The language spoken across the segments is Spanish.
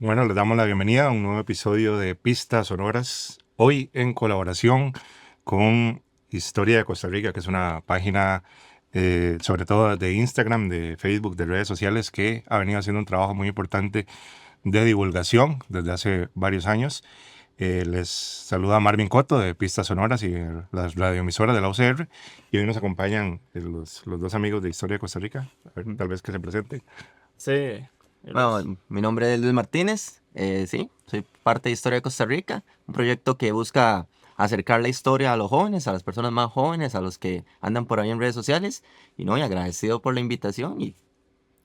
Bueno, les damos la bienvenida a un nuevo episodio de Pistas Sonoras, hoy en colaboración con Historia de Costa Rica, que es una página sobre todo de Instagram, de Facebook, de redes sociales, que ha venido haciendo un trabajo muy importante de divulgación desde hace varios años. Les saluda Marvin Cotto de Pistas Sonoras y las radioemisoras de la UCR, y hoy nos acompañan los dos amigos de Historia de Costa Rica. A ver, tal vez que se presenten. Sí, Bueno, mi nombre es Luis Martínez, sí, soy parte de Historia de Costa Rica, un proyecto que busca acercar la historia a los jóvenes, a las personas más jóvenes, a los que andan por ahí en redes sociales, y agradecido por la invitación. y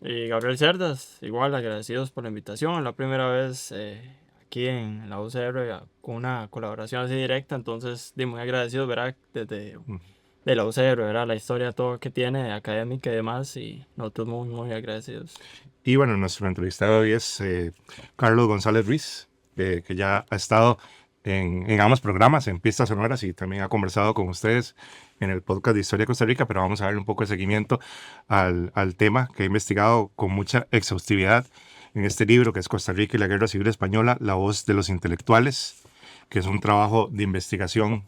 Gabriel Cerdas, igual agradecidos por la invitación, la primera vez aquí en la UCR con una colaboración así directa, entonces muy agradecidos, ¿verdad? Desde de la UCR, ¿verdad? La historia, todo que tiene, académica y demás, y nosotros muy agradecidos. Y bueno, nuestro entrevistado hoy es Carlos González Ruiz, que ya ha estado en ambos programas, en Pistas Sonoras, y también ha conversado con ustedes en el podcast de Historia de Costa Rica, pero vamos a darle un poco de seguimiento al tema que ha investigado con mucha exhaustividad en este libro, que es Costa Rica y la Guerra Civil Española, la voz de los intelectuales, que es un trabajo de investigación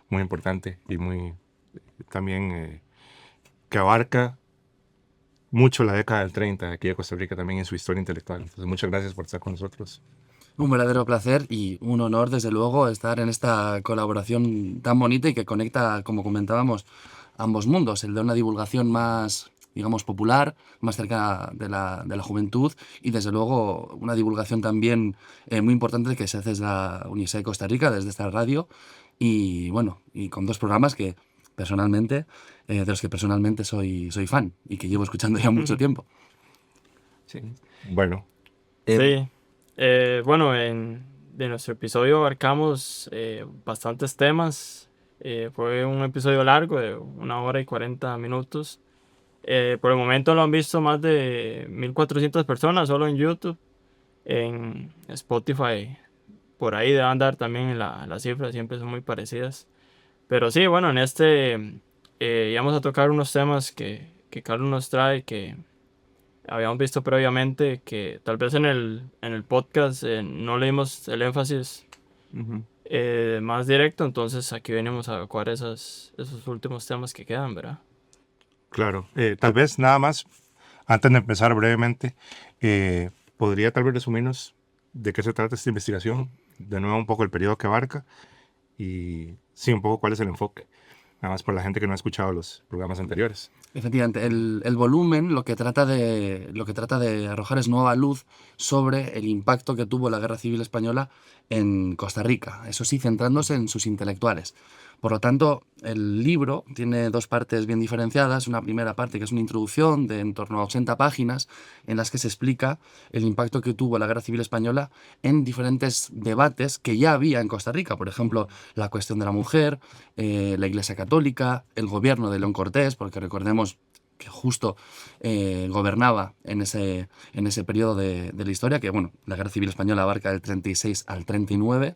muy importante y muy también que abarca mucho la década del 30 aquí de Costa Rica también en su historia intelectual. Entonces, muchas gracias por estar con nosotros. Un verdadero placer y un honor, desde luego, estar en esta colaboración tan bonita y que conecta, como comentábamos, ambos mundos, el de una divulgación más, digamos, popular, más cerca de la juventud, y desde luego una divulgación también muy importante que se hace desde la Universidad de Costa Rica, desde esta radio, y bueno, y con dos programas que personalmente, de los que personalmente soy fan y que llevo escuchando ya mucho tiempo. Sí. Bueno, Sí, bueno, de nuestro episodio abarcamos bastantes temas. Fue un episodio largo de 1 hora y 40 minutos. Por el momento lo han visto más de 1.400 personas solo en YouTube. En Spotify, por ahí debe andar también las cifras, siempre son muy parecidas. Pero sí, bueno, en este íbamos a tocar unos temas que Carlos nos trae, que habíamos visto previamente, que tal vez en el podcast no le dimos el énfasis Ujú. más directo, entonces aquí venimos a evacuar esos últimos temas que quedan, ¿verdad? claro. Tal vez nada más, antes de empezar brevemente, podría tal vez resumirnos de qué se trata esta investigación, de nuevo un poco el periodo que abarca y sí, un poco cuál es el enfoque, nada más por la gente que no ha escuchado los programas anteriores. Efectivamente, el volumen lo que trata de arrojar es nueva luz sobre el impacto que tuvo la Guerra Civil Española en Costa Rica, eso sí, centrándose en sus intelectuales. Por lo tanto, el libro tiene dos partes bien diferenciadas. Una primera parte que es una introducción de en torno a 80 páginas en las que se explica el impacto que tuvo la Guerra Civil Española en diferentes debates que ya había en Costa Rica. Por ejemplo, la cuestión de la mujer, la Iglesia Católica, el gobierno de León Cortés, porque recordemos que justo gobernaba en ese periodo de la historia, que bueno, la Guerra Civil Española abarca del 36 al 39.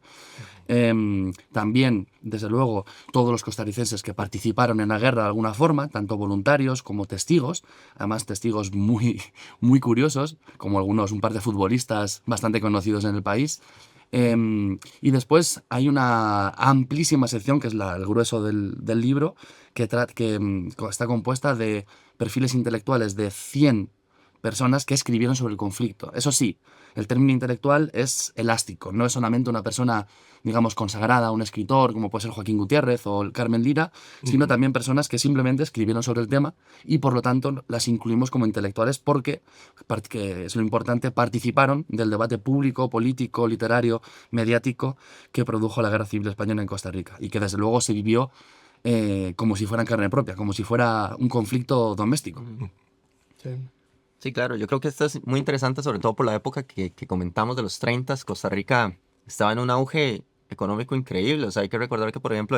También, desde luego, todos los costarricenses que participaron en la guerra de alguna forma, tanto voluntarios como testigos, además testigos muy curiosos, como un par de futbolistas bastante conocidos en el país. Y después hay una amplísima sección, que es el grueso del libro, que está compuesta de perfiles intelectuales de 100 personas que escribieron sobre el conflicto. Eso sí, el término intelectual es elástico, no es solamente una persona, digamos, consagrada, un escritor, como puede ser Joaquín Gutiérrez o el Carmen Lira, sino también personas que simplemente escribieron sobre el tema y por lo tanto las incluimos como intelectuales porque, que es lo importante, participaron del debate público, político, literario, mediático que produjo la Guerra Civil Española en Costa Rica y que desde luego se vivió como si fuera en carne propia, como si fuera un conflicto doméstico. Sí. Sí, claro, yo creo que esto es muy interesante, sobre todo por la época que comentamos de los 30. Costa Rica estaba en un auge económico increíble. O sea, hay que recordar que, por ejemplo,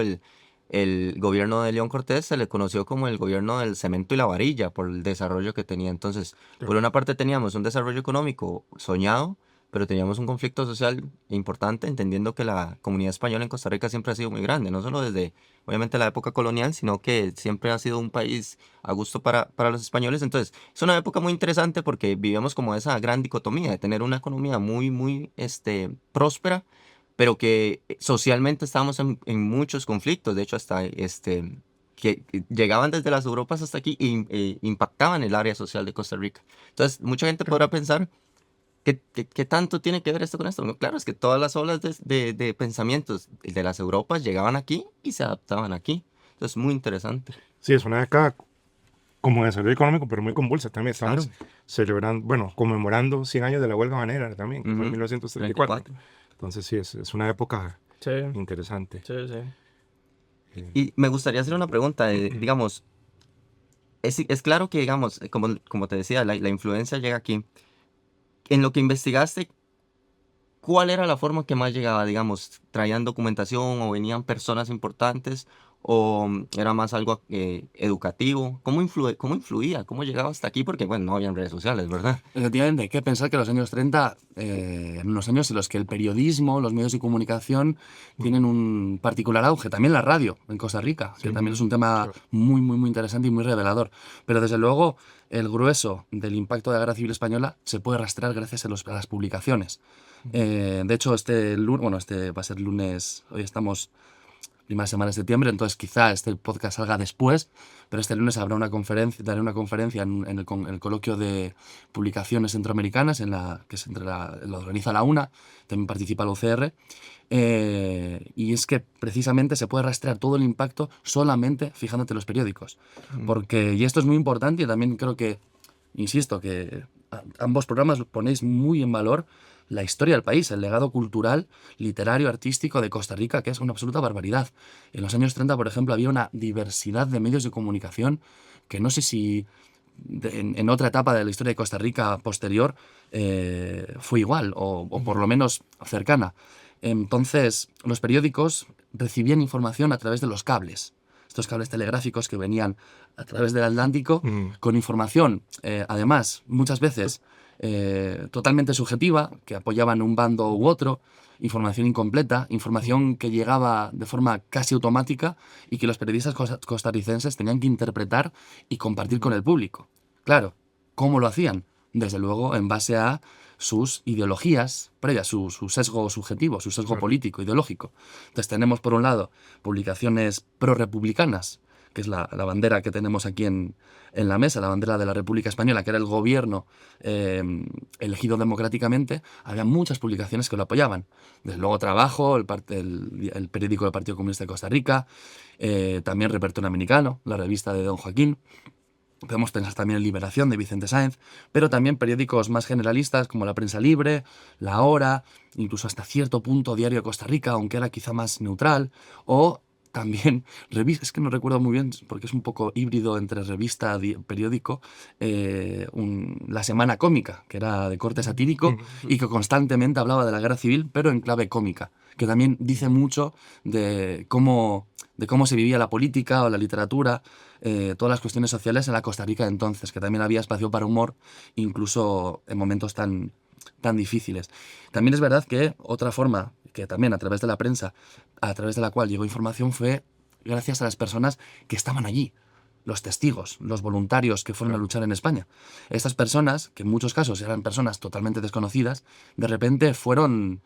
el gobierno de León Cortés se le conoció como el gobierno del cemento y la varilla por el desarrollo que tenía. Entonces, por una parte teníamos un desarrollo económico soñado, pero teníamos un conflicto social importante, entendiendo que la comunidad española en Costa Rica siempre ha sido muy grande, no solo desde, obviamente, la época colonial, sino que siempre ha sido un país a gusto para los españoles. Entonces, es una época muy interesante porque vivíamos como esa gran dicotomía de tener una economía muy, muy próspera, pero que socialmente estábamos en muchos conflictos. De hecho, hasta que llegaban desde las Europas hasta aquí e impactaban el área social de Costa Rica. Entonces, mucha gente podrá pensar, ¿qué tanto tiene que ver esto con esto? No, claro, es que todas las olas de pensamientos de las Europas llegaban aquí y se adaptaban aquí. Entonces, muy interesante. Sí, es una década como de desarrollo económico, pero muy convulsa también. Estamos Claro. celebrando, bueno, conmemorando 100 años de la huelga banera también, que fue en Ujú. 1934. 34. Entonces sí, es una época Sí, interesante. sí, sí. Y me gustaría hacer una pregunta, digamos, es claro que, digamos, como te decía, la influencia llega aquí. En lo que investigaste, ¿cuál era la forma que más llegaba? Digamos, ¿traían documentación o venían personas importantes? ¿O era más algo educativo? ¿Cómo influía? ¿Cómo llegaba hasta aquí? Porque, bueno, no habían redes sociales, ¿verdad? Efectivamente, hay que pensar que los años 30, en unos años en los que el periodismo, los medios de comunicación tienen un particular auge. También la radio en Costa Rica, que Sí. también es un tema Claro. muy, muy, muy interesante y muy revelador. Pero desde luego, el grueso del impacto de la Guerra Civil Española se puede rastrear gracias a las publicaciones. De hecho, este lunes, bueno, este va a ser lunes, hoy estamos primera semana de septiembre, entonces quizá este podcast salga después, pero este lunes habrá una conferencia, daré una conferencia en el coloquio de publicaciones centroamericanas, que es lo organiza la UNA, también participa la UCR, y es que precisamente se puede rastrear todo el impacto solamente fijándote en los periódicos, porque, y esto es muy importante y también creo que, insisto, que ambos programas ponéis muy en valor la historia del país, el legado cultural, literario, artístico de Costa Rica, que es una absoluta barbaridad. En los años 30, por ejemplo, había una diversidad de medios de comunicación que no sé si en otra etapa de la historia de Costa Rica posterior fue igual, o por lo menos cercana. Entonces, los periódicos recibían información a través de los cables. Estos cables telegráficos que venían a través del Atlántico con información, además, muchas veces totalmente subjetiva, que apoyaban un bando u otro, información incompleta, información que llegaba de forma casi automática y que los periodistas costarricenses tenían que interpretar y compartir con el público. Claro, ¿cómo lo hacían? Desde luego, en base a sus ideologías previas, su sesgo subjetivo, su sesgo político, ideológico. Entonces tenemos, por un lado, publicaciones pro-republicanas, que es la bandera que tenemos aquí en la mesa, la bandera de la República Española, que era el gobierno elegido democráticamente. Había muchas publicaciones que lo apoyaban. Desde luego Trabajo, el periódico del Partido Comunista de Costa Rica, también Repertorio Americano, la revista de Don Joaquín. Podemos pensar también en Liberación de Vicente Sáenz, pero también periódicos más generalistas como La Prensa Libre, La Hora, incluso hasta cierto punto Diario de Costa Rica, aunque era quizá más neutral, o también revistas, es que no recuerdo muy bien porque es un poco híbrido entre revista y periódico, La Semana Cómica, que era de corte satírico y que constantemente hablaba de la guerra civil, pero en clave cómica, que también dice mucho de cómo se vivía la política o la literatura, todas las cuestiones sociales en la Costa Rica de entonces, que también había espacio para humor, incluso en momentos tan difíciles. También es verdad que otra forma, que también a través de la prensa, a través de la cual llegó información, fue gracias a las personas que estaban allí, los testigos, los voluntarios que fueron a luchar en España. Estas personas, que en muchos casos eran personas totalmente desconocidas, de repente fueron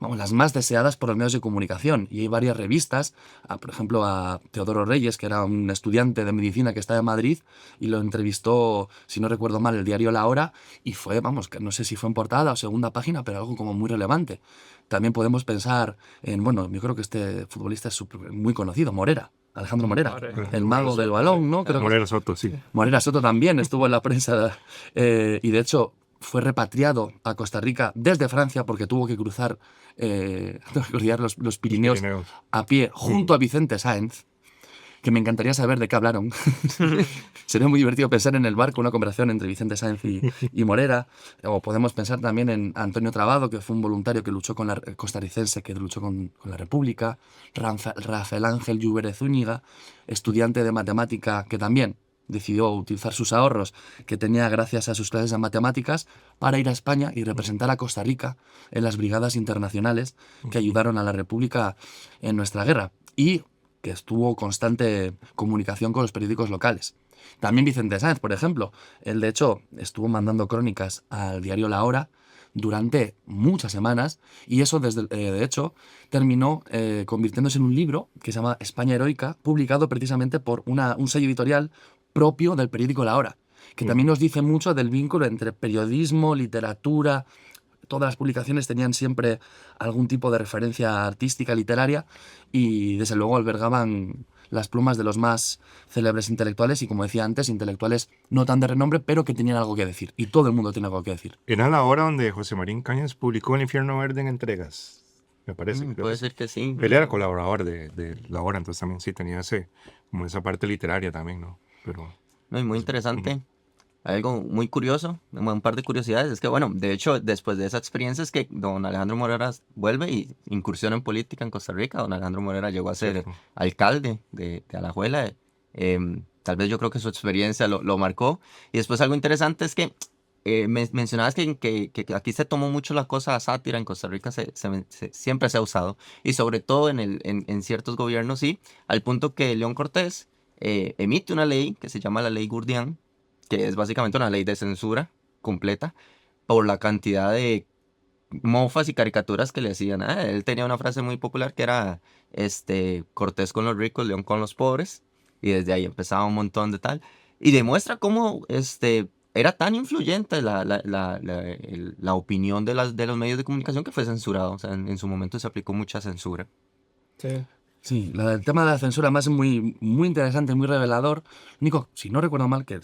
las más deseadas por los medios de comunicación. Y hay varias revistas, por ejemplo a Teodoro Reyes, que era un estudiante de medicina que estaba en Madrid, y lo entrevistó, si no recuerdo mal, el diario La Hora, y fue, que no sé si fue en portada o segunda página, pero algo como muy relevante. También podemos pensar en, yo creo que este futbolista es muy conocido, Morera. Alejandro Morera, el mago del balón, ¿no? Creo que Morera Soto, sí. Morera Soto también estuvo en la prensa y de hecho fue repatriado a Costa Rica desde Francia porque tuvo que cruzar los Pirineos a pie junto a Vicente Sáenz, que me encantaría saber de qué hablaron. Sería muy divertido pensar en el barco, una conversación entre Vicente Sáenz y Morera. O podemos pensar también en Antonio Trabado, que fue un voluntario que luchó con la costarricense, que luchó con la República. Rafael Ángel Llúberez Zúñiga, estudiante de matemática, que también decidió utilizar sus ahorros que tenía gracias a sus clases de matemáticas para ir a España y representar a Costa Rica en las brigadas internacionales que ayudaron a la República en nuestra guerra y que estuvo constante comunicación con los periódicos locales. También Vicente Sáenz, por ejemplo, él de hecho estuvo mandando crónicas al diario La Hora durante muchas semanas y eso de hecho terminó convirtiéndose en un libro que se llama España Heroica, publicado precisamente por un sello editorial propio del periódico La Hora, que también nos dice mucho del vínculo entre periodismo, literatura. Todas las publicaciones tenían siempre algún tipo de referencia artística, literaria, y desde luego albergaban las plumas de los más célebres intelectuales y, como decía antes, intelectuales no tan de renombre, pero que tenían algo que decir. Y todo el mundo tiene algo que decir. Era la hora donde José Marín Cañas publicó El Infierno Verde en entregas, me parece. Creo Puede que ser que sí. él era colaborador de La Hora, entonces también sí tenía como esa parte literaria también, ¿no? Pero, No, y muy interesante. Hay algo muy curioso, un par de curiosidades. Es que, bueno, de hecho, después de esa experiencia es que don Alejandro Morera vuelve y incursiona en política en Costa Rica. Don Alejandro Morera llegó a ser cierto. alcalde de Alajuela. Tal vez yo creo que su experiencia lo marcó. Y después algo interesante es que mencionabas que aquí se tomó mucho la cosa sátira. En Costa Rica siempre se ha usado. Y sobre todo en ciertos gobiernos, sí. Al punto que León Cortés emite una ley que se llama la Ley Gurdián, que es básicamente una ley de censura completa por la cantidad de mofas y caricaturas que le hacían. Él tenía una frase muy popular que era Cortés con los ricos, León con los pobres, y desde ahí empezaba un montón de tal. Y demuestra cómo era tan influyente la opinión de los medios de comunicación que fue censurado. O sea, en su momento se aplicó mucha censura. Sí. Sí, el tema de la censura más es muy, muy interesante, muy revelador. Nico, si no recuerdo mal, que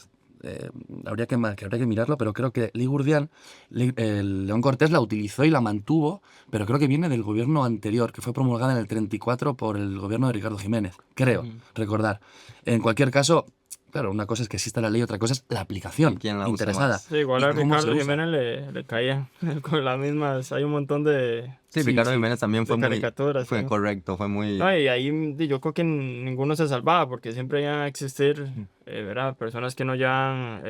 habría que mirarlo, pero creo que Ley Gurdián, el León Cortés la utilizó y la mantuvo, pero creo que viene del gobierno anterior, que fue promulgada en el 34 por el gobierno de Ricardo Jiménez, creo recordar. En cualquier caso, claro, una cosa es que exista la ley, otra cosa es la aplicación ¿Quién la usa interesada. más? Sí, igual ¿Y a cómo se Ricardo usa? Jiménez le caía con las mismas. Hay un montón de Sí, Ricardo Jiménez también fue muy... caricaturas. Fue ¿sí? correcto, fue muy... No, y ahí yo creo que ninguno se salvaba, porque siempre iban a existir ¿verdad? Personas que no llevan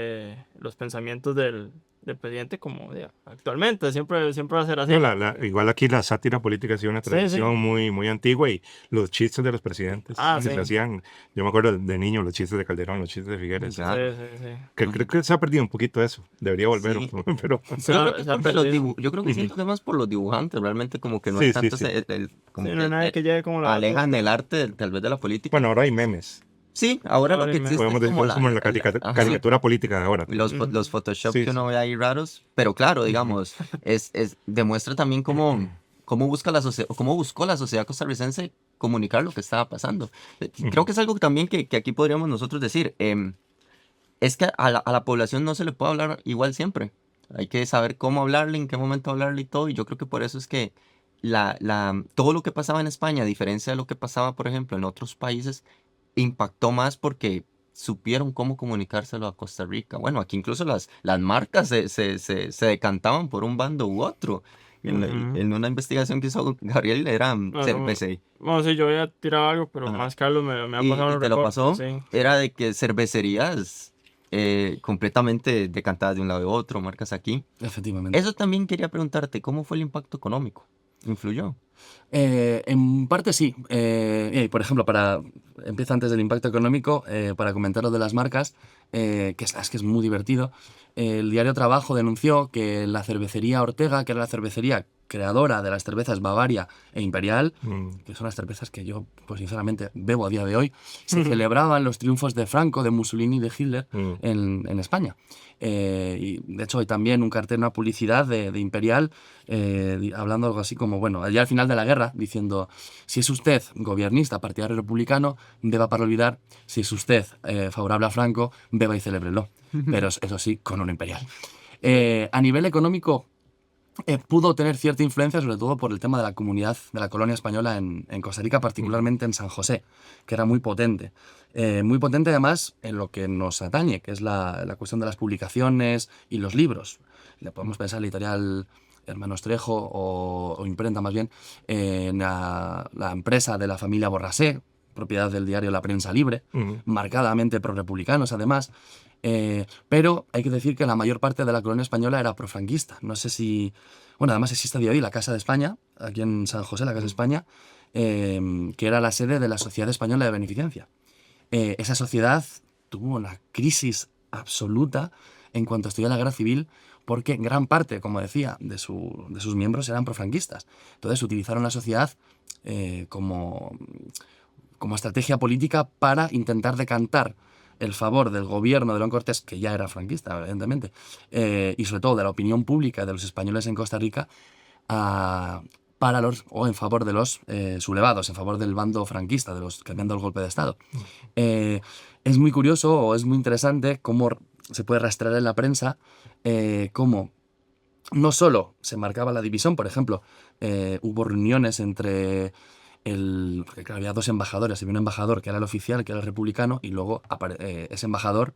los pensamientos del presidente como actualmente. Siempre va a ser así. no, igual aquí la sátira política ha sido una Sí, tradición sí. muy, muy antigua y los chistes de los presidentes que Sí. se hacían, yo me acuerdo de niño, los chistes de Calderón, los chistes de Figueres, Claro. Sí. que creo que se ha perdido un poquito eso, debería volver, Sí. pero Pero Se ha porque perdido. yo creo que siento que es más por los dibujantes, realmente como que no Sí, es sí, tanto sí. como Sí, que no hay nadie que llegue como la alejan el arte tal vez de la política. bueno, ahora hay memes, Sí, ahora lo Ahora que hay memes. existe podemos es decir como que es como la ajá, caricatura política de ahora. los Photoshop Sí, que uno sí. ve ahí raros, pero claro, digamos, demuestra también cómo buscó la sociedad costarricense comunicar lo que estaba pasando. Creo que es algo también que aquí podríamos nosotros decir, es que a la población no se le puede hablar igual siempre. Hay que saber cómo hablarle, en qué momento hablarle y todo. Y yo creo que por eso es que todo lo que pasaba en España, a diferencia de lo que pasaba, por ejemplo, en otros países, impactó más porque supieron cómo comunicárselo a Costa Rica. Bueno, aquí incluso las marcas se decantaban por un bando u otro. En una investigación que hizo Gabriel era cerveza. Bueno, sí, yo había tirado algo, pero Ajá. más Carlos me ha Y pasado los te lo recortes, pasó, sí. era de que cervecerías completamente decantadas de un lado a otro, marcas aquí. Efectivamente. Eso también quería preguntarte, ¿cómo fue el impacto económico? ¿Influyó? En parte sí. Por ejemplo, empieza antes del impacto económico, para comentar lo de las marcas, que es muy divertido. El diario Trabajo denunció que la cervecería Ortega, que era la cervecería creadora de las cervezas Bavaria e Imperial, que son las cervezas que yo, pues sinceramente, bebo a día de hoy, se celebraban los triunfos de Franco, de Mussolini y de Hitler en España. Y de hecho hay también un cartel, una publicidad de Imperial, hablando algo así como, bueno, ya al final de la guerra, diciendo, si es usted gobernista, partidario republicano, beba para olvidar; si es usted favorable a Franco, beba y celébrelo. Pero eso sí, con un Imperial. A nivel económico, pudo tener cierta influencia, sobre todo por el tema de la comunidad, de la colonia española en Costa Rica, particularmente en San José, que era muy potente. Muy potente además en lo que nos atañe, que es la cuestión de las publicaciones y los libros. Le podemos pensar en la editorial Hermanos Trejo o Imprenta más bien, en la empresa de la familia Borrasé, propiedad del diario La Prensa Libre, Ujú. marcadamente pro-republicanos además, pero hay que decir que la mayor parte de la colonia española era profranquista. No sé si... Bueno, además existe a día de hoy la Casa de España, aquí en San José, la Casa de España, que era la sede de la Sociedad Española de Beneficencia. Esa sociedad tuvo una crisis absoluta en cuanto a estudiar la guerra civil, porque gran parte, como decía, de sus miembros eran profranquistas. Entonces utilizaron la sociedad como estrategia política para intentar decantar el favor del gobierno de León Cortés, que ya era franquista, evidentemente, y sobre todo de la opinión pública de los españoles en Costa Rica, o en favor de los sublevados, en favor del bando franquista, de los que habían dado el golpe de Estado. Es muy curioso o es muy interesante cómo se puede rastrear en la prensa cómo no solo se marcaba la división, por ejemplo, hubo reuniones entre porque claro, había dos embajadores, había un embajador que era el oficial, que era el republicano, y luego ese embajador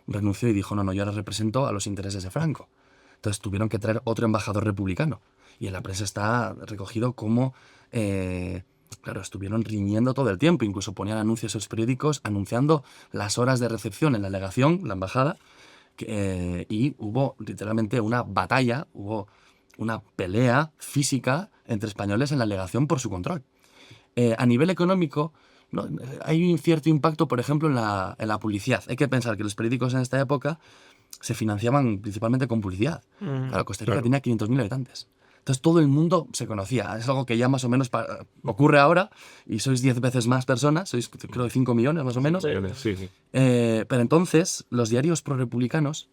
renunció y dijo, no, yo ahora represento a los intereses de Franco. Entonces tuvieron que traer otro embajador republicano. Y en la prensa está recogido cómo, claro, estuvieron riñendo todo el tiempo, incluso ponían anuncios en los periódicos anunciando las horas de recepción en la legación, la embajada, y hubo literalmente una batalla, hubo una pelea física entre españoles en la legación por su control. A nivel económico, ¿no? Hay un cierto impacto, por ejemplo, en la publicidad. Hay que pensar que los periódicos en esta época se financiaban principalmente con publicidad. Claro, Costa Rica tenía 500.000 habitantes. Entonces todo el mundo se conocía. Es algo que ya más o menos ocurre ahora y sois 10 veces más personas, sois creo 5 millones más o menos. Sí, sí. Pero entonces los diarios prorepublicanos,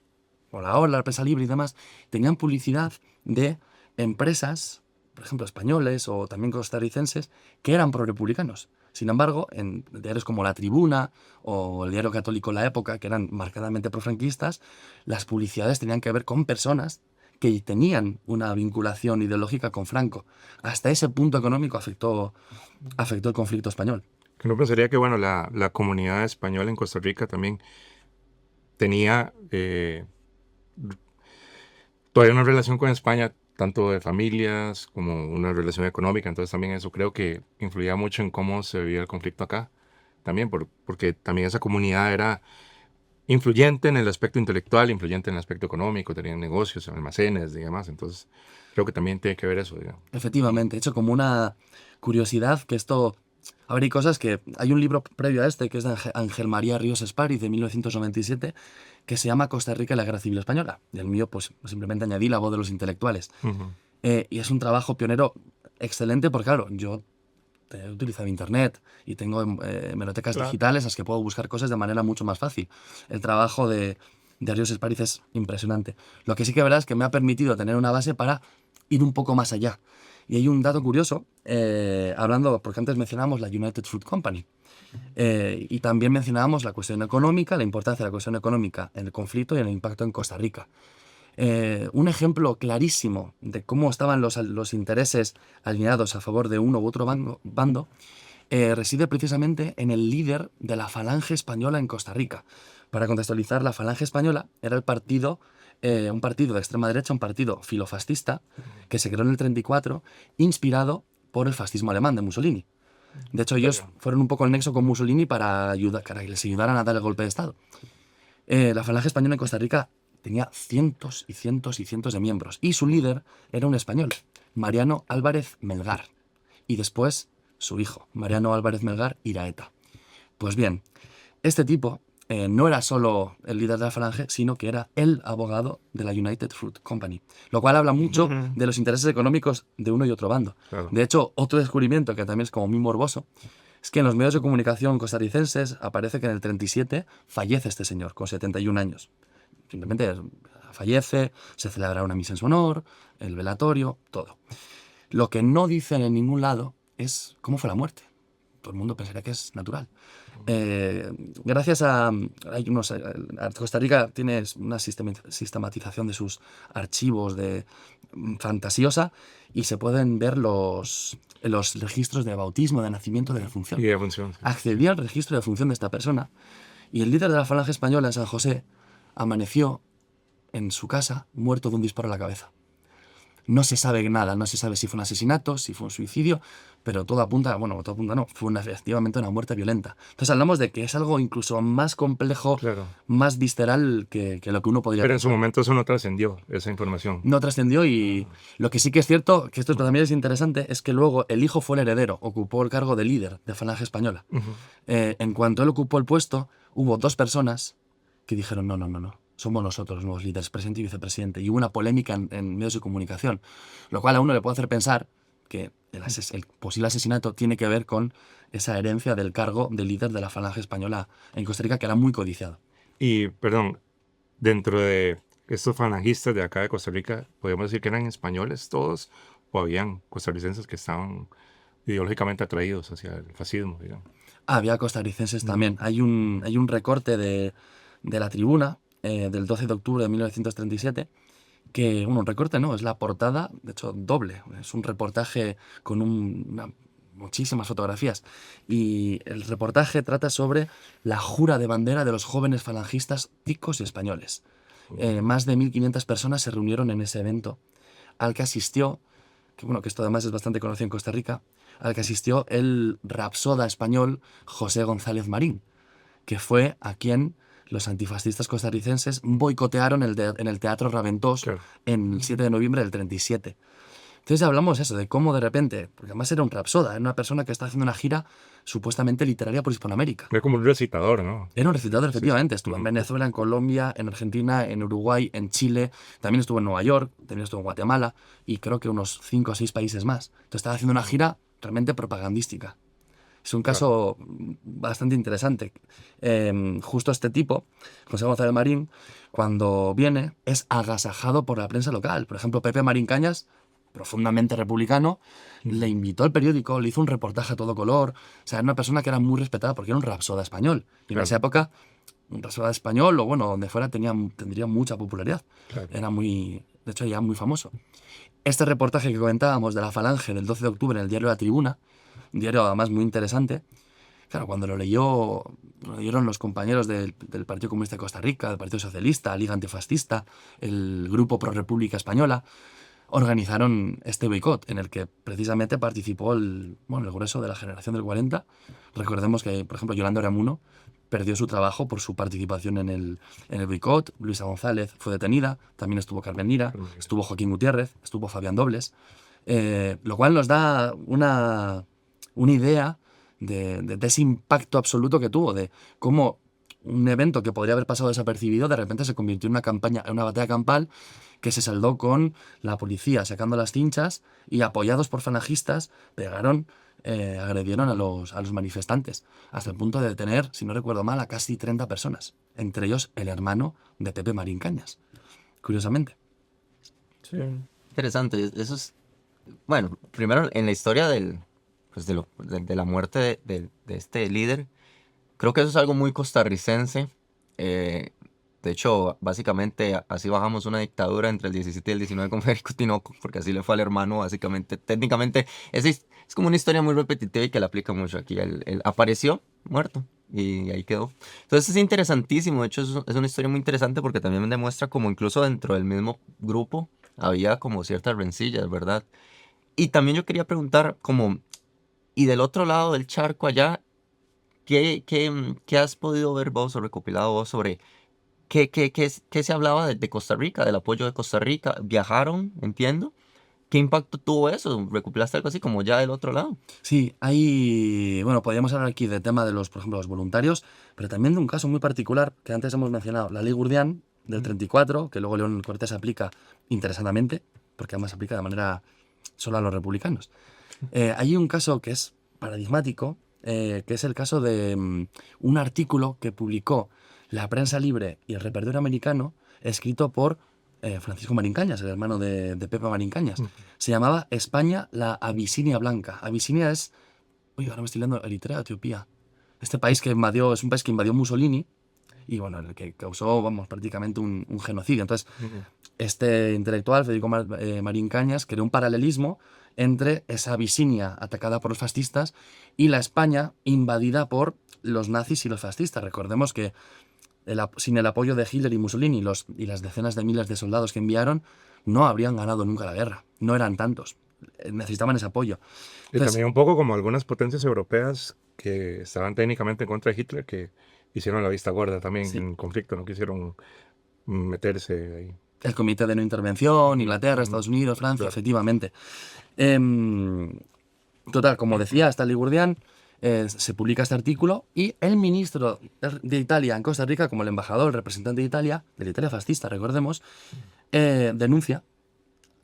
o La Hora, La Prensa Libre y demás, tenían publicidad de empresas, por ejemplo españoles o también costarricenses, que eran prorepublicanos. Sin embargo, en diarios como La Tribuna o el diario católico La Época, que eran marcadamente profranquistas, las publicidades tenían que ver con personas que tenían una vinculación ideológica con Franco. Hasta ese punto económico afectó el conflicto español. Que no pensaría que, bueno, la comunidad española en Costa Rica también tenía todavía una relación con España, tanto de familias como una relación económica. Entonces también eso creo que influía mucho en cómo se vivía el conflicto acá. También porque también esa comunidad era influyente en el aspecto intelectual, influyente en el aspecto económico, tenían negocios, almacenes y demás. Entonces creo que también tiene que ver eso, digamos. Efectivamente, hecho como una curiosidad que esto... A ver, hay cosas que... Hay un libro previo a este, que es de Ángel María Ríos Espariz, de 1997, que se llama Costa Rica y la Guerra Civil Española. Y el mío, pues simplemente añadí la voz de los intelectuales. Ujú. Y es un trabajo pionero excelente porque, claro, yo he utilizado internet y tengo hemerotecas Claro. digitales en las que puedo buscar cosas de manera mucho más fácil. El trabajo de Ríos Espariz es impresionante. Lo que sí que verdad es que me ha permitido tener una base para ir un poco más allá. Y hay un dato curioso, hablando, porque antes mencionábamos la United Fruit Company, y también mencionábamos la cuestión económica, la importancia de la cuestión económica en el conflicto y en el impacto en Costa Rica. Un ejemplo clarísimo de cómo estaban los intereses alineados a favor de uno u otro bando reside precisamente en el líder de la Falange Española en Costa Rica. Para contextualizar, la Falange Española era un partido de extrema derecha, un partido filofascista, que se creó en el 34, inspirado por el fascismo alemán de Mussolini. De hecho, ellos fueron un poco el nexo con Mussolini para que les ayudaran a dar el golpe de Estado. La Falange Española en Costa Rica tenía cientos y cientos y cientos de miembros, y su líder era un español, Mariano Álvarez Melgar, y después su hijo, Mariano Álvarez Melgar Iraeta. Pues bien, este tipo no era solo el líder de la Falange, sino que era el abogado de la United Fruit Company, lo cual habla mucho de los intereses económicos de uno y otro bando. Claro. De hecho, otro descubrimiento que también es como muy morboso, es que en los medios de comunicación costarricenses aparece que en el 37 fallece este señor, con 71 años. Simplemente fallece, se celebrará una misa en su honor, el velatorio, todo. Lo que no dicen en ningún lado es cómo fue la muerte. Todo el mundo pensaría que es natural. Gracias a... Costa Rica tiene una sistematización de sus archivos fantasiosa, y se pueden ver los registros de bautismo, de nacimiento, de defunción. Y de función. Sí. Accedí al registro de defunción de esta persona, y el líder de la Falange Española en San José amaneció en su casa muerto de un disparo a la cabeza. No se sabe nada, no se sabe si fue un asesinato, si fue un suicidio, pero todo apunta, bueno, todo apunta no, fue efectivamente una muerte violenta. Entonces hablamos de que es algo incluso más complejo, Claro. más visceral que lo que uno podría Pero en su pensar. momento eso no trascendió, esa información. No trascendió y lo que sí que es cierto, que esto también es interesante, es que luego el hijo fue el heredero, ocupó el cargo de líder de Falange Española. Ujú. En cuanto él ocupó el puesto, hubo 2 personas que dijeron no, somos nosotros los nuevos líderes, presidente y vicepresidente. Y hubo una polémica en medios de comunicación, lo cual a uno le puede hacer pensar que el posible asesinato tiene que ver con esa herencia del cargo de líder de la Falange Española en Costa Rica, que era muy codiciado. Y, perdón, dentro de estos falangistas de acá de Costa Rica, ¿podemos decir que eran españoles todos o habían costarricenses que estaban ideológicamente atraídos hacia el fascismo, digamos? Había costarricenses también. Hay un recorte de la tribuna del 12 de octubre de 1937 que, bueno, un recorte no, es la portada, de hecho doble, es un reportaje con muchísimas fotografías y el reportaje trata sobre la jura de bandera de los jóvenes falangistas ticos y españoles. Más de 1.500 personas se reunieron en ese evento al que asistió, que bueno, que esto además es bastante conocido en Costa Rica, al que asistió el rapsoda español José González Marín, que fue a quien los antifascistas costarricenses boicotearon en el Teatro Raventós Claro. en el 7 de noviembre del 37. Entonces hablamos eso, de cómo de repente, porque además era un rapsoda, era una persona que está haciendo una gira supuestamente literaria por Hispanoamérica. Era como un recitador, ¿no? Era un recitador, efectivamente. Estuvo en Ujú. Venezuela, en Colombia, en Argentina, en Uruguay, en Chile. También estuvo en Nueva York, también estuvo en Guatemala y creo que unos 5 o 6 países más. Entonces estaba haciendo una gira realmente propagandística. Es un caso bastante interesante. Justo este tipo, José González Marín, cuando viene, es agasajado por la prensa local. Por ejemplo, Pepe Marín Cañas, profundamente republicano, le invitó al periódico, le hizo un reportaje a todo color. O sea, era una persona que era muy respetada porque era un rapsoda español. Y en Claro. esa época, un rapsoda español, o bueno, donde fuera, tendría mucha popularidad. Claro. Era muy, de hecho, ya muy famoso. Este reportaje que comentábamos de la Falange del 12 de octubre en el diario La Tribuna, un diario además muy interesante, claro, cuando lo leyeron los compañeros del Partido Comunista de Costa Rica, del Partido Socialista, Liga Antifascista, el Grupo Pro República Española, organizaron este boicot en el que precisamente participó el grueso de la generación del 40. Recordemos que, por ejemplo, Yolanda Oramuno perdió su trabajo por su participación en el boicot. Luisa González fue detenida, también estuvo Carmen Lira, estuvo Joaquín Gutiérrez, estuvo Fabián Dobles, lo cual nos da una idea de ese impacto absoluto que tuvo, de cómo un evento que podría haber pasado desapercibido de repente se convirtió en una campaña, en una batalla campal que se saldó con la policía sacando las cinchas y apoyados por falangistas agredieron a los manifestantes, hasta el punto de detener, si no recuerdo mal, a casi 30 personas, entre ellos el hermano de Pepe Marín Cañas, curiosamente. Sí. Interesante. Eso es, bueno, primero en la historia de la muerte de este líder, creo que eso es algo muy costarricense. De hecho, básicamente así bajamos una dictadura entre el 17 y el 19 con Federico Tinoco, porque así le fue al hermano, básicamente. Técnicamente, es como una historia muy repetitiva y que la aplica mucho aquí. Él apareció muerto y ahí quedó. Entonces es interesantísimo. De hecho, es una historia muy interesante porque también demuestra como incluso dentro del mismo grupo había como ciertas rencillas, ¿verdad? Y también yo quería preguntar como, y del otro lado del charco allá, ¿qué has podido ver vos o recopilado vos sobre qué se hablaba de Costa Rica, del apoyo de Costa Rica? ¿Viajaron? Entiendo. ¿Qué impacto tuvo eso? ¿Recopilaste algo así como ya del otro lado? Sí, podríamos hablar aquí del tema de por ejemplo, los voluntarios, pero también de un caso muy particular que antes hemos mencionado, la Ley Gurdián del 34, que luego León Cortés aplica interesantemente, porque además aplica de manera solo a los republicanos. Hay un caso que es paradigmático, que es el caso de un artículo que publicó La Prensa Libre y el Repertorio Americano, escrito por Francisco Marín Cañas, el hermano de Pepe Marín Cañas. Se llamaba España, la Abisinia Blanca. Abisinia es, ahora me estoy leyendo, Eritrea, Etiopía. Este país es un país que invadió Mussolini y bueno, el que causó, prácticamente un genocidio. Entonces, este intelectual, Federico Marín Cañas, creó un paralelismo entre esa Abisinia atacada por los fascistas y la España invadida por los nazis y los fascistas. Recordemos que sin el apoyo de Hitler y Mussolini y las decenas de miles de soldados que enviaron, no habrían ganado nunca la guerra. No eran tantos. Necesitaban ese apoyo. Y Entonces, también un poco como algunas potencias europeas que estaban técnicamente en contra de Hitler, que hicieron la vista gorda también Sí. en conflicto, no quisieron meterse ahí. el Comité de No Intervención, Inglaterra, Estados Unidos, Francia, Claro. efectivamente. Total, como decía Stanley Gurdian, se publica este artículo y el ministro de Italia en Costa Rica, como el embajador, el representante de la Italia fascista, recordemos, denuncia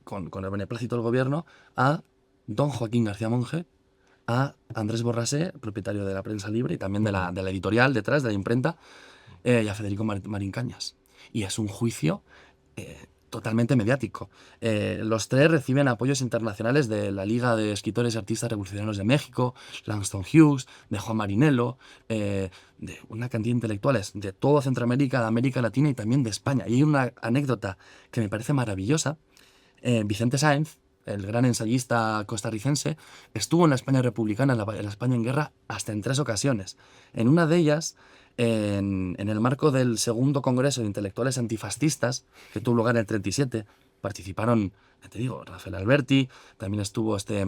con el beneplácito del gobierno a don Joaquín García Monge, a Andrés Borrasé, propietario de la Prensa Libre y también de la editorial detrás, de la imprenta, y a Federico Marín Cañas. Y es un juicio totalmente mediático. Los tres reciben apoyos internacionales de la Liga de Escritores y Artistas Revolucionarios de México, Langston Hughes, de Juan Marinello, de una cantidad de intelectuales de toda Centroamérica, de América Latina y también de España. Y hay una anécdota que me parece maravillosa. Vicente Sáenz, el gran ensayista costarricense, estuvo en la España republicana, en la España en guerra, hasta en 3 ocasiones. En una de ellas, en el marco del segundo Congreso de Intelectuales Antifascistas, que tuvo lugar en el 37, participaron, ya te digo, Rafael Alberti, también estuvo este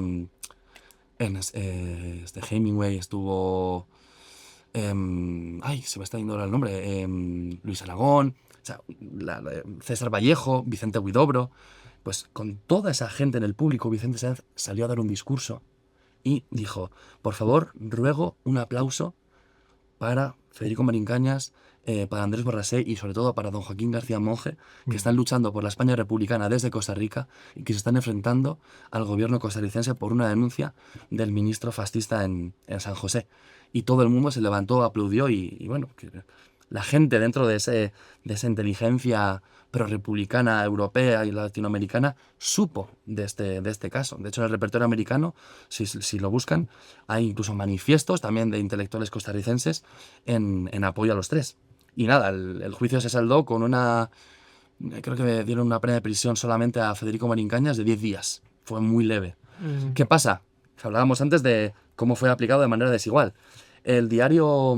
Hemingway, estuvo... ay, se me está yendo ahora el nombre. Luis Aragón, o sea, César Vallejo, Vicente Huidobro. Pues con toda esa gente en el público, Vicente Sáenz salió a dar un discurso y dijo: por favor, ruego un aplauso para Federico Marín Cañas, para Andrés Borrasé y sobre todo para don Joaquín García Monge, que están luchando por la España republicana desde Costa Rica y que se están enfrentando al gobierno costarricense por una denuncia del ministro fascista en San José. Y todo el mundo se levantó, aplaudió y bueno, que la gente dentro de esa inteligencia prorrepublicana europea y latinoamericana supo de este caso. De hecho, en el repertorio americano, si lo buscan, hay incluso manifiestos también de intelectuales costarricenses en apoyo a los tres. Y nada, el juicio se saldó con creo que dieron una pena de prisión solamente a Federico Marín Cañas de 10 días. Fue muy leve. ¿Qué pasa? Hablábamos antes de cómo fue aplicado de manera desigual. El diario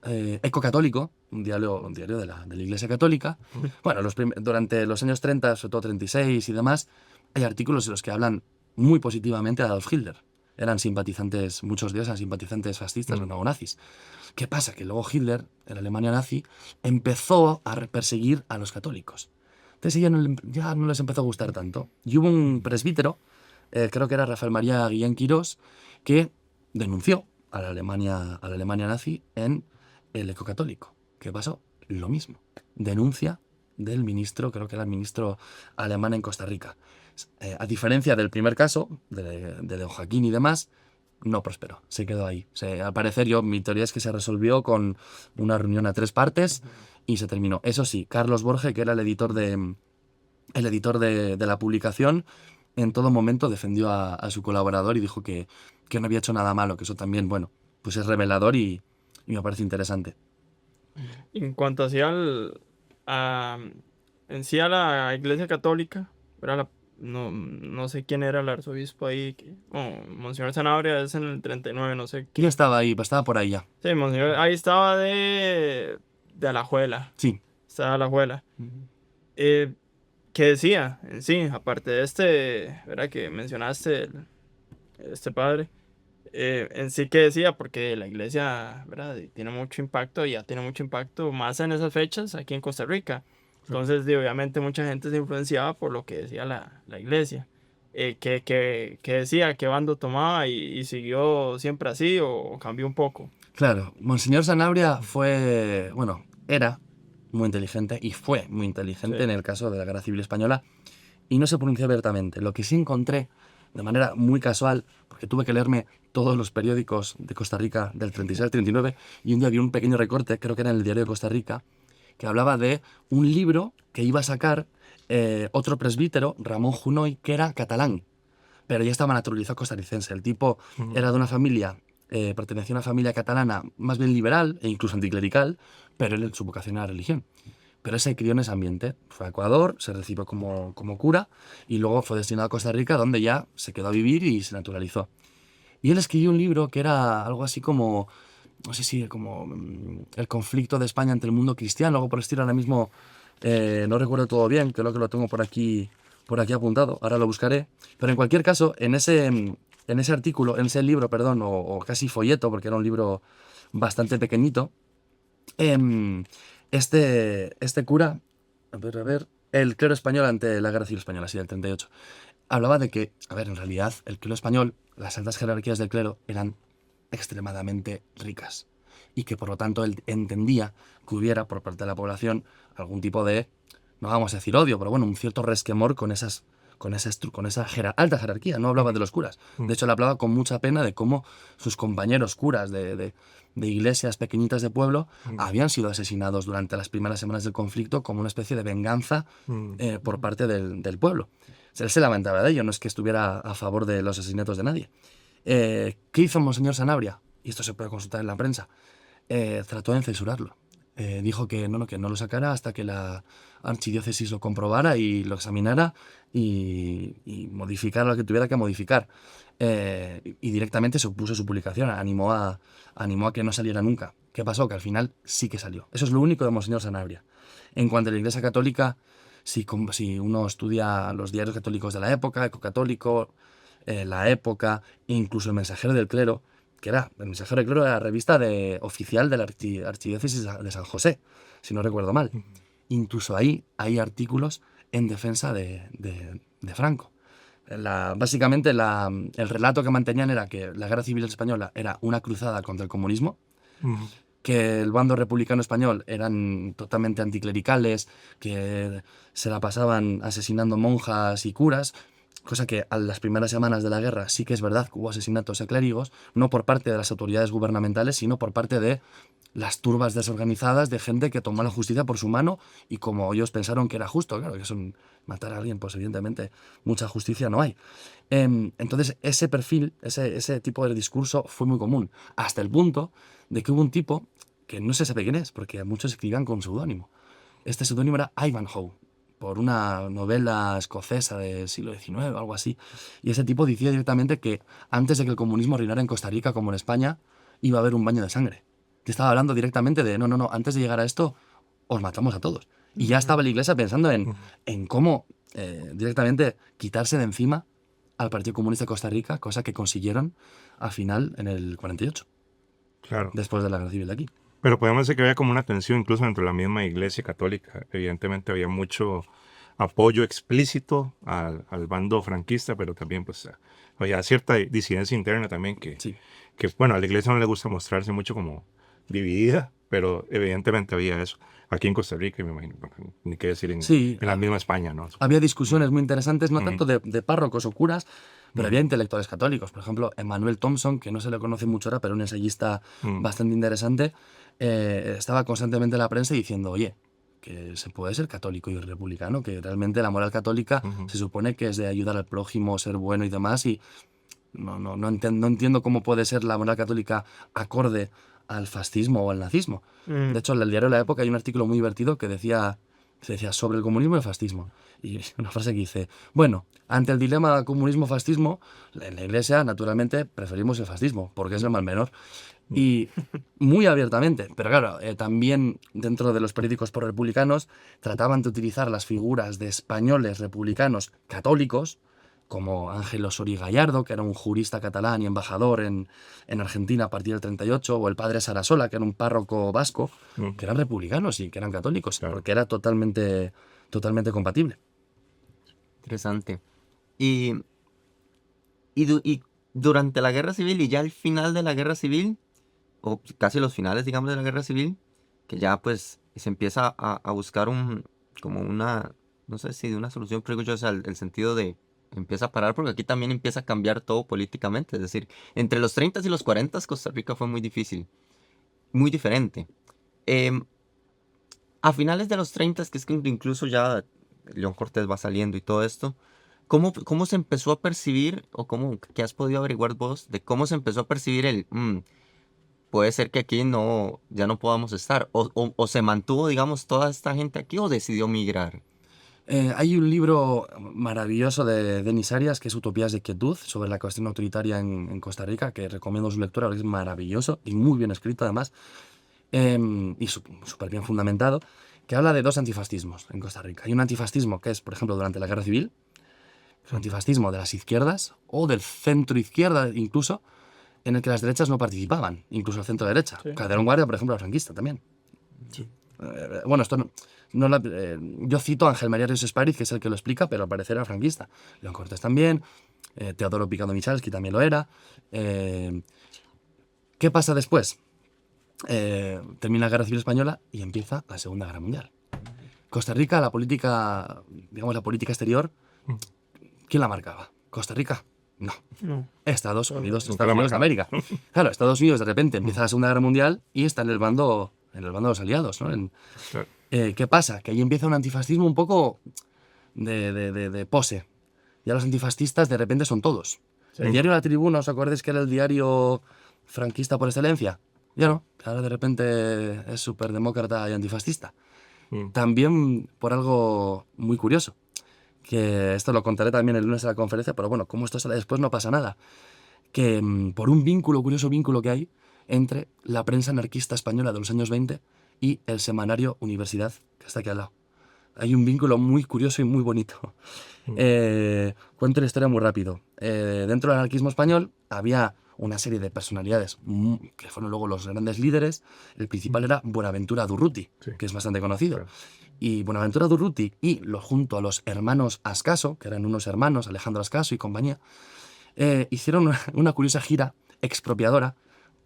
Eco Católico, un diario de la Iglesia Católica, bueno, durante los años 30, sobre todo 36 y demás, hay artículos en los que hablan muy positivamente de Adolf Hitler. Eran simpatizantes, muchos de ellos eran simpatizantes fascistas o nazis. ¿Qué pasa? Que luego Hitler, en la Alemania nazi, empezó a perseguir a los católicos. Entonces ya no les empezó a gustar tanto. Y hubo un presbítero, creo que era Rafael María Guillén Quirós, que denunció a la Alemania nazi en el Eco Católico. ¿Qué pasó? Lo mismo. Denuncia del ministro, creo que era el ministro alemán en Costa Rica. A diferencia del primer caso, de don Joaquín y demás, no prosperó, se quedó ahí. Al parecer, mi teoría es que se resolvió con una reunión a 3 partes y se terminó. Eso sí, Carlos Borge, que era el editor de la publicación, en todo momento defendió a su colaborador y dijo que no había hecho nada malo, que eso también, bueno, pues es revelador y me parece interesante. En cuanto hacia en sí a la Iglesia Católica, era no sé quién era el arzobispo ahí, Monseñor Sanabria es en el 39, no sé. ¿Quién estaba ahí? Estaba por ahí ya. Sí, Monseñor, ahí estaba de Alajuela. Sí. Estaba de Alajuela. ¿Qué decía en sí? Aparte de ¿verdad? Que mencionaste este padre. En sí, ¿qué decía? Porque la iglesia, ¿verdad? Tiene mucho impacto, ya tiene mucho impacto más en esas fechas aquí en Costa Rica. Entonces, obviamente, mucha gente se influenciaba por lo que decía la iglesia. ¿Qué decía? ¿Qué bando tomaba? ¿Y siguió siempre así o cambió un poco? Claro, Monseñor Sanabria era muy inteligente y fue muy inteligente en el caso de la Guerra Civil Española y no se pronunció abiertamente. Lo que sí encontré de manera muy casual, porque tuve que leerme todos los periódicos de Costa Rica del 36 al 39 y un día vi un pequeño recorte, creo que era en el Diario de Costa Rica, que hablaba de un libro que iba a sacar otro presbítero, Ramón Junoy, que era catalán, pero ya estaba naturalizado costarricense. El tipo era de una familia, pertenecía a una familia catalana más bien liberal e incluso anticlerical, pero él su vocación era la religión. Pero él se crió en ese ambiente. Fue a Ecuador, se recibió como cura y luego fue destinado a Costa Rica, donde ya se quedó a vivir y se naturalizó. Y él escribió un libro que era algo así como no sé si como el conflicto de España ante el mundo cristiano, algo por el estilo, ahora mismo no recuerdo todo bien, creo que lo tengo por aquí apuntado, ahora lo buscaré, pero en cualquier caso, en ese artículo, en ese libro, perdón, o casi folleto, porque era un libro bastante pequeñito, em, este cura, a ver, el clero español ante la Guerra Civil Española, sí, del 38, hablaba de que, a ver, en realidad, el clero español, las altas jerarquías del clero eran extremadamente ricas y que por lo tanto él entendía que hubiera por parte de la población algún tipo de, no vamos a decir odio, pero bueno, un cierto resquemor con esa alta jerarquía. No hablaba de los curas. Mm. De hecho, le hablaba con mucha pena de cómo sus compañeros curas de iglesias pequeñitas de pueblo habían sido asesinados durante las primeras semanas del conflicto como una especie de venganza por parte del pueblo. Él se lamentaba de ello, no es que estuviera a favor de los asesinatos de nadie. ¿Qué hizo Monseñor Sanabria? Y esto se puede consultar en la prensa. Trató de censurarlo. Dijo que no lo sacara hasta que la archidiócesis lo comprobara y lo examinara y modificara lo que tuviera que modificar. Y directamente se opuso a su publicación, animó a que no saliera nunca. ¿Qué pasó? Que al final sí que salió. Eso es lo único de Monseñor Sanabria. En cuanto a la Iglesia Católica, si uno estudia los diarios católicos de la época, Eco Católico, La Época, e incluso El Mensajero del Clero, que era, El Mensajero del Clero era la revista oficial de la Archidiócesis de San José, si no recuerdo mal. Incluso ahí hay artículos en defensa de Franco. Básicamente el relato que mantenían era que la Guerra Civil Española era una cruzada contra el comunismo, que el bando republicano español eran totalmente anticlericales, que se la pasaban asesinando monjas y curas, cosa que a las primeras semanas de la guerra sí que es verdad que hubo asesinatos a clérigos, no por parte de las autoridades gubernamentales, sino por parte de las turbas desorganizadas de gente que tomó la justicia por su mano y como ellos pensaron que era justo, claro, que son matar a alguien, pues evidentemente mucha justicia no hay. Entonces ese perfil, ese tipo de discurso fue muy común, hasta el punto de que hubo un tipo que no se sabe quién es, porque muchos escribían con seudónimo. Este seudónimo era Ivanhoe, por una novela escocesa del siglo XIX o algo así. Y ese tipo decía directamente que antes de que el comunismo reinara en Costa Rica como en España, iba a haber un baño de sangre. Que estaba hablando directamente de, no, antes de llegar a esto, os matamos a todos. Y ya estaba la iglesia pensando en cómo directamente quitarse de encima al Partido Comunista de Costa Rica, cosa que consiguieron al final en el 48, Claro. después de la guerra civil de aquí. Pero podemos decir que había como una tensión incluso dentro de la misma iglesia católica. Evidentemente había mucho apoyo explícito al bando franquista, pero también pues había cierta disidencia interna también Sí. que, bueno, a la iglesia no le gusta mostrarse mucho como dividida, pero evidentemente había eso. Aquí en Costa Rica, me imagino, ni qué decir Sí, en la misma España, ¿no? había discusiones muy interesantes, no Ujú. tanto de párrocos o curas, pero Ujú. había intelectuales católicos. Por ejemplo, Emmanuel Thompson, que no se le conoce mucho ahora, pero un ensayista bastante interesante, estaba constantemente en la prensa diciendo, oye, que se puede ser católico y republicano, que realmente la moral católica Ujú. se supone que es de ayudar al prójimo, ser bueno y demás, y no entiendo cómo puede ser la moral católica acorde al fascismo o al nazismo. De hecho, en el diario de la época hay un artículo muy divertido que se decía sobre el comunismo y el fascismo. Y una frase que dice, bueno, ante el dilema comunismo-fascismo, en la iglesia, naturalmente, preferimos el fascismo, porque es el mal menor. Y muy abiertamente, pero claro, también dentro de los periódicos pro-republicanos trataban de utilizar las figuras de españoles republicanos católicos, como Ángel Osorio Gallardo, que era un jurista catalán y embajador en Argentina a partir del 38, o el padre Sarasola, que era un párroco vasco, que eran republicanos y que eran católicos, Claro. porque era totalmente compatible. Interesante. Y, y durante la guerra civil y ya al final de la guerra civil, o casi los finales, digamos, de la guerra civil, que ya pues se empieza a buscar como una, no sé si de una solución, pero yo, o sea, el sentido de empieza a parar, porque aquí también empieza a cambiar todo políticamente. Es decir, entre los 30 y los 40 Costa Rica fue muy difícil, muy diferente. Em, a finales de los 30, que es que incluso ya León Cortés va saliendo y todo esto, ¿cómo se empezó a percibir, o qué has podido averiguar vos, de cómo se empezó a percibir puede ser que aquí ya no podamos estar, o se mantuvo, digamos, toda esta gente aquí, o decidió migrar? Hay un libro maravilloso de Denis Arias que es Utopías de Quietud sobre la cuestión autoritaria en Costa Rica, que recomiendo su lectura porque es maravilloso y muy bien escrito además, y súper bien fundamentado, que habla de dos antifascismos en Costa Rica. Hay un antifascismo que es, por ejemplo, durante la Guerra Civil, es un antifascismo de las izquierdas o del centro izquierda incluso, en el que las derechas no participaban, incluso el centro derecha. Sí. Calderón Guardia, por ejemplo, era franquista también. Bueno, esto yo cito a Ángel María Ríos Espariz, que es el que lo explica, pero al parecer era franquista. León Cortés también, Teodoro Picado Michalski también lo era. ¿Qué pasa después? Termina la Guerra Civil Española y empieza la Segunda Guerra Mundial. Costa Rica, la política, digamos, la política exterior, ¿quién la marcaba? ¿Costa Rica? No. No. Estados Unidos, Nunca Estados la Unidos de América. Claro, Estados Unidos de repente empieza la Segunda Guerra Mundial y está en el bando de los aliados, ¿no? Claro. ¿Qué pasa? Que ahí empieza un antifascismo un poco de pose. Ya los antifascistas de repente son todos. Sí. El diario La Tribuna, ¿os acordáis que era el diario franquista por excelencia? Ya no, ahora de repente es súper demócrata y antifascista. Mm. También por algo muy curioso, que esto lo contaré también el lunes en la conferencia, pero bueno, como esto sale después no pasa nada. Que por un curioso vínculo que hay entre la prensa anarquista española de los años 20 y el semanario Universidad, que está aquí al lado. Hay un vínculo muy curioso y muy bonito. Cuento la historia muy rápido. Dentro del anarquismo español había una serie de personalidades que fueron luego los grandes líderes. El principal era Buenaventura Durruti, Sí. que es bastante conocido. Claro. Y Buenaventura Durruti junto a los hermanos Ascaso, que eran unos hermanos, Alejandro Ascaso y compañía, hicieron una curiosa gira expropiadora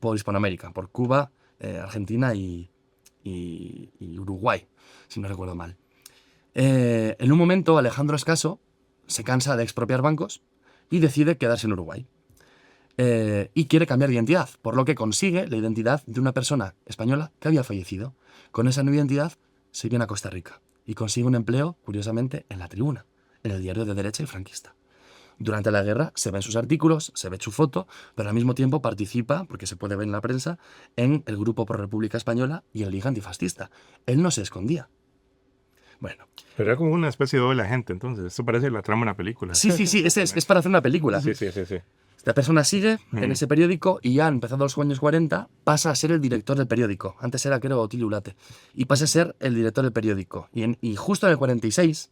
por Hispanoamérica, por Cuba, Argentina y Uruguay, si no recuerdo mal. En un momento, Alejandro Ascaso se cansa de expropiar bancos y decide quedarse en Uruguay. Y quiere cambiar de identidad, por lo que consigue la identidad de una persona española que había fallecido. Con esa nueva identidad se viene a Costa Rica y consigue un empleo, curiosamente, en La Tribuna, en el diario de derecha y franquista. Durante la guerra se ven sus artículos, se ve su foto, pero al mismo tiempo participa, porque se puede ver en la prensa, en el Grupo Pro República Española y en Liga Antifascista. Él no se escondía. Bueno, Pero era como una especie de doble agente, entonces. Esto parece la trama de una película. sí, es para hacer una película. Sí. Esta persona sigue en ese periódico y ya empezando los años 40 pasa a ser el director del periódico. Antes era, creo, Otilio Ulate. Y pasa a ser el director del periódico. Y justo en el 46,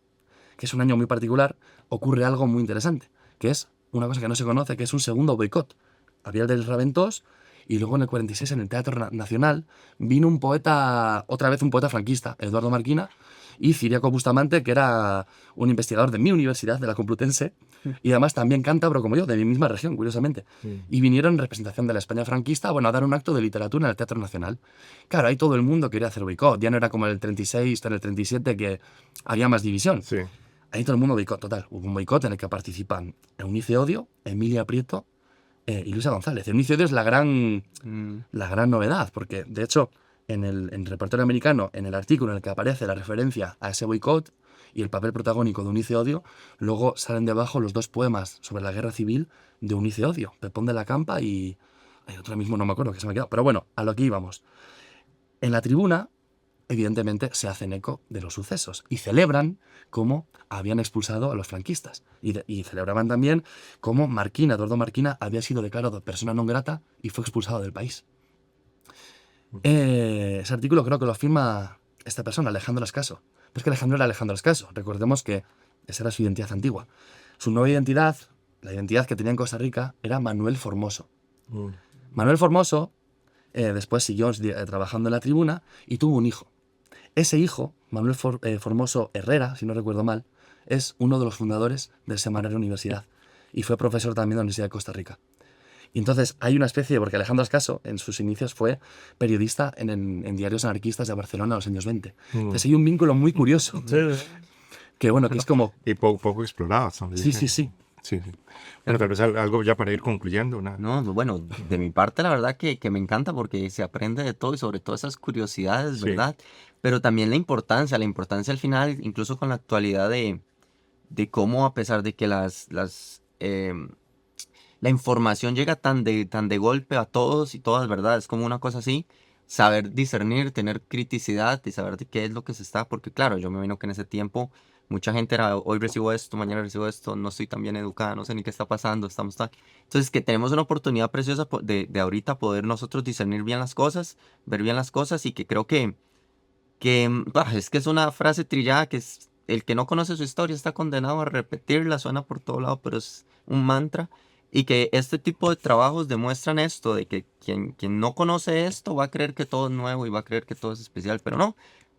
que es un año muy particular, ocurre algo muy interesante, que es una cosa que no se conoce, que es un segundo boicot. Había el del Raventós y luego en el 46 en el Teatro Nacional vino un poeta, otra vez un poeta franquista, Eduardo Marquina, y Ciriaco Bustamante, que era un investigador de mi universidad, de la Complutense, y además también cántabro como yo, de mi misma región, curiosamente. Y vinieron en representación de la España franquista, bueno, a dar un acto de literatura en el Teatro Nacional. Claro, ahí todo el mundo quería hacer boicot, ya no era como en el 36 o en el 37 que había más división. Sí. Ahí todo el mundo boicot, total. Hubo un boicot en el que participan Eunice Odio, Emilia Prieto y Luisa González. Eunice Odio es la gran novedad, porque de hecho en el repertorio americano, en el artículo en el que aparece la referencia a ese boicot y el papel protagónico de Eunice Odio, luego salen debajo los dos poemas sobre la guerra civil de Eunice Odio, Pepón de la Campa y hay otro mismo, no me acuerdo que se me ha quedado. Pero bueno, a lo que íbamos. En La Tribuna, evidentemente, se hacen eco de los sucesos y celebran cómo habían expulsado a los franquistas. Y celebraban también cómo Eduardo Marquina, había sido declarado persona non grata y fue expulsado del país. Ese artículo creo que lo firma esta persona, Alejandro Ascaso. Pero es que Alejandro era Alejandro Ascaso. Recordemos que esa era su identidad antigua. Su nueva identidad, la identidad que tenía en Costa Rica, era Manuel Formoso. Manuel Formoso después siguió trabajando en La Tribuna y tuvo un hijo. Ese hijo, Manuel Formoso Herrera, si no recuerdo mal, es uno de los fundadores del semanario Universidad y fue profesor también de la Universidad de Costa Rica. Y entonces hay una especie, porque Alejandro Ascaso en sus inicios fue periodista en diarios anarquistas de Barcelona en los años 20. Entonces hay un vínculo muy curioso, que bueno, que es como... Y poco explorado. Sí. Sí. Bueno, tal vez algo ya para ir concluyendo. No, bueno, de mi parte la verdad que me encanta porque se aprende de todo y sobre todo esas curiosidades, Sí. ¿verdad? Pero también la importancia al final, incluso con la actualidad de cómo a pesar de que la información llega tan de golpe a todos y todas, ¿verdad? Es como una cosa así, saber discernir, tener criticidad y saber de qué es lo que se está, porque claro, yo me imagino que en ese tiempo mucha gente era, hoy recibo esto, mañana recibo esto, no estoy tan bien educada, no sé ni qué está pasando, estamos tan... Entonces, que tenemos una oportunidad preciosa de ahorita poder nosotros discernir bien las cosas, ver bien las cosas, y que creo es que es una frase trillada que es, el que no conoce su historia está condenado a repetirla, suena por todo lado, pero es un mantra. Y que este tipo de trabajos demuestran esto, de que quien no conoce esto va a creer que todo es nuevo y va a creer que todo es especial, pero no.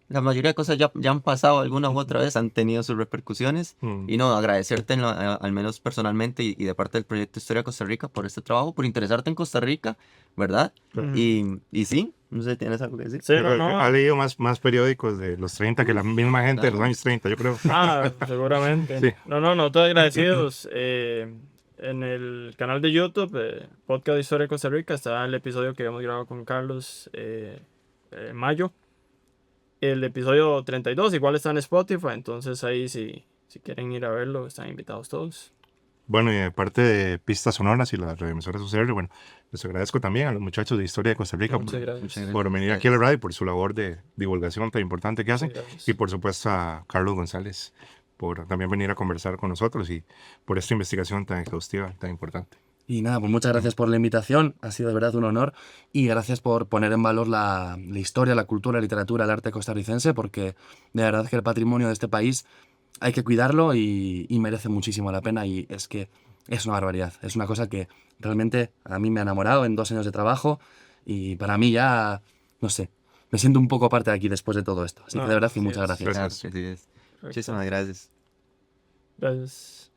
La mayoría de cosas ya han pasado alguna u otra vez, han tenido sus repercusiones. Mm. Y no, agradecerte al menos personalmente y de parte del proyecto Historia de Costa Rica por este trabajo, por interesarte en Costa Rica, ¿verdad? Ujú. Y sí, no sé, ¿tienes algo que decir? Sí, Yo no, creo que no. ha leído más periódicos de los 30 que la misma gente de los claro. años 30, yo creo. Ah, seguramente. Sí. No, nosotros agradecidos. En el canal de YouTube, Podcast de Historia de Costa Rica, está el episodio que hemos grabado con Carlos en mayo. El episodio 32 igual está en Spotify, entonces ahí si quieren ir a verlo, están invitados todos. Bueno, y de parte de Pistas Sonoras y las radioemisoras UCR, bueno, les agradezco también a los muchachos de Historia de Costa Rica Muchas gracias. Muchas gracias. por venir aquí a la radio y por su labor de divulgación tan importante que hacen. Muchas gracias. Y por supuesto a Carlos González por también venir a conversar con nosotros y por esta investigación tan exhaustiva, tan importante. Y nada, pues muchas gracias por la invitación, ha sido de verdad un honor y gracias por poner en valor la historia, la cultura, la literatura, el arte costarricense, porque de verdad que el patrimonio de este país hay que cuidarlo y merece muchísimo la pena, y es que es una barbaridad, es una cosa que realmente a mí me ha enamorado en 2 años de trabajo y para mí ya, no sé, me siento un poco parte de aquí después de todo esto, así que No, de verdad que así muchas es. gracias. Gracias. Claro que sí es. Perfecto. Muchísimas gracias. Gracias.